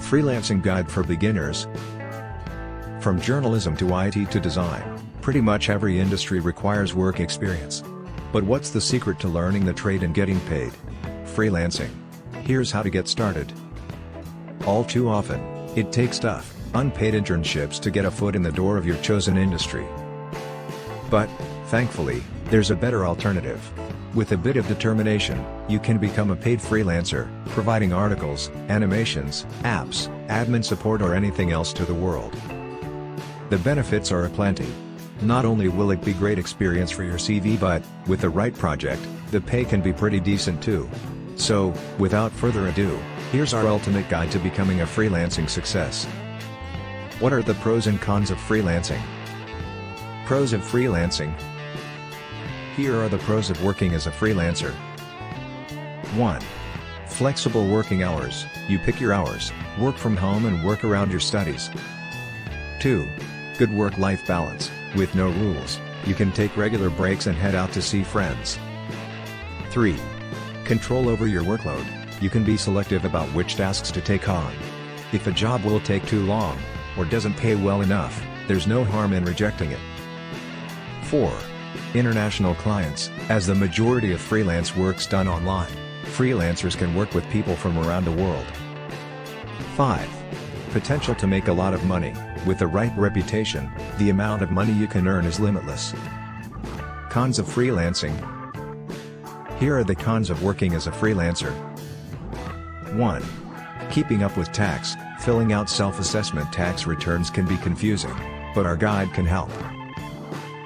Freelancing guide for beginners. From journalism to IT to design, pretty much every industry requires work experience. But what's the secret to learning the trade and getting paid? Freelancing. Here's how to get started. All too often, it takes tough, unpaid internships to get a foot in the door of your chosen industry. But, thankfully, there's a better alternative. With a bit of determination, you can become a paid freelancer, providing articles, animations, apps, admin support or anything else to the world. The benefits are aplenty. Not only will it be great experience for your CV but, with the right project, the pay can be pretty decent too. So, without further ado, here's our ultimate guide to becoming a freelancing success. What are the pros and cons of freelancing? Pros of freelancing. Here are the pros of working as a freelancer. 1. Flexible working hours. You pick your hours, work from home and work around your studies. 2. Good work-life balance. With no rules, you can take regular breaks and head out to see friends. 3. Control over your workload. You can be selective about which tasks to take on. If a job will take too long, or doesn't pay well enough, there's no harm in rejecting it. 4. International clients. As the majority of freelance work's done online, freelancers can work with people from around the world. 5. Potential to make a lot of money. With the right reputation, the amount of money you can earn is limitless. Cons of freelancing. Here are the cons of working as a freelancer. 1. Keeping up with tax. Filling out self-assessment tax returns can be confusing, but our guide can help.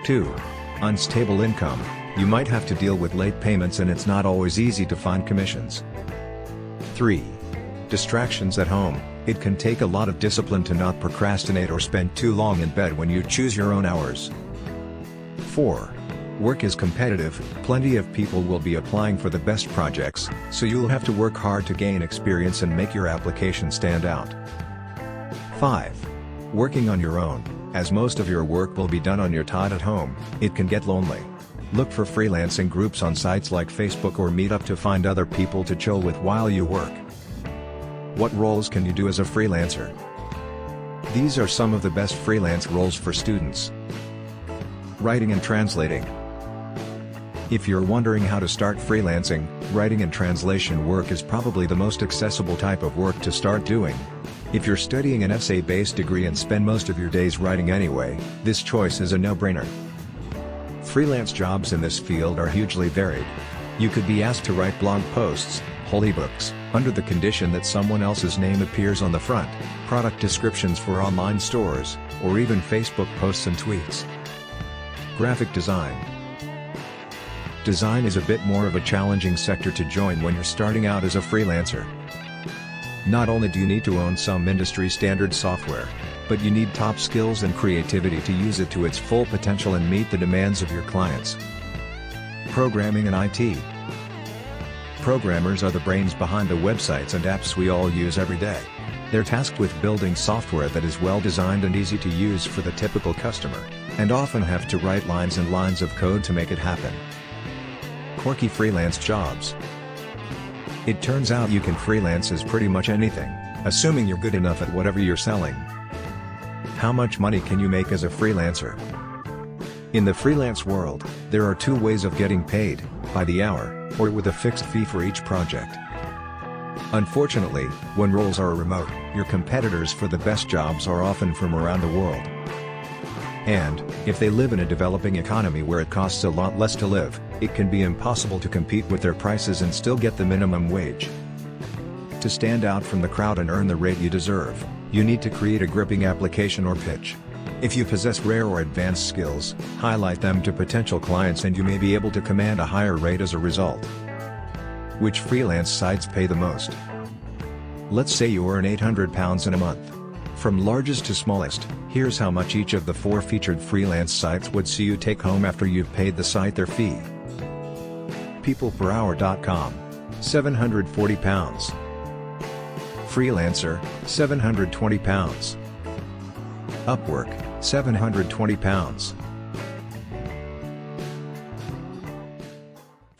2. Unstable income. You might have to deal with late payments and it's not always easy to find commissions. 3. Distractions at home. It can take a lot of discipline to not procrastinate or spend too long in bed when you choose your own hours. 4. Work is competitive. Plenty of people will be applying for the best projects, so you'll have to work hard to gain experience and make your application stand out. 5. Working on your own. As most of your work will be done on your time at home, it can get lonely. Look for freelancing groups on sites like Facebook or Meetup to find other people to chill with while you work. What roles can you do as a freelancer? These are some of the best freelance roles for students. Writing and translating. If you're wondering how to start freelancing, writing and translation work is probably the most accessible type of work to start doing. If you're studying an essay-based degree and spend most of your days writing anyway, this choice is a no-brainer. Freelance jobs in this field are hugely varied. You could be asked to write blog posts, whole ebooks, under the condition that someone else's name appears on the front, product descriptions for online stores, or even Facebook posts and tweets. Graphic design. Design is a bit more of a challenging sector to join when you're starting out as a freelancer. Not only do you need to own some industry standard software, but you need top skills and creativity to use it to its full potential and meet the demands of your clients. Programming and IT. Programmers are the brains behind the websites and apps we all use every day. They're tasked with building software that is well designed and easy to use for the typical customer, and often have to write lines and lines of code to make it happen. Quirky freelance jobs. It turns out you can freelance as pretty much anything, assuming you're good enough at whatever you're selling. How much money can you make as a freelancer? In the freelance world, there are two ways of getting paid: by the hour, or with a fixed fee for each project. Unfortunately, when roles are remote, your competitors for the best jobs are often from around the world. And, if they live in a developing economy where it costs a lot less to live, it can be impossible to compete with their prices and still get the minimum wage. To stand out from the crowd and earn the rate you deserve, you need to create a gripping application or pitch. If you possess rare or advanced skills, highlight them to potential clients and you may be able to command a higher rate as a result. Which freelance sites pay the most? Let's say you earn £800 in a month. From largest to smallest, here's how much each of the 4 featured freelance sites would see you take home after you've paid the site their fee. peopleperhour.com, £740. Freelancer, £720. Upwork, £720.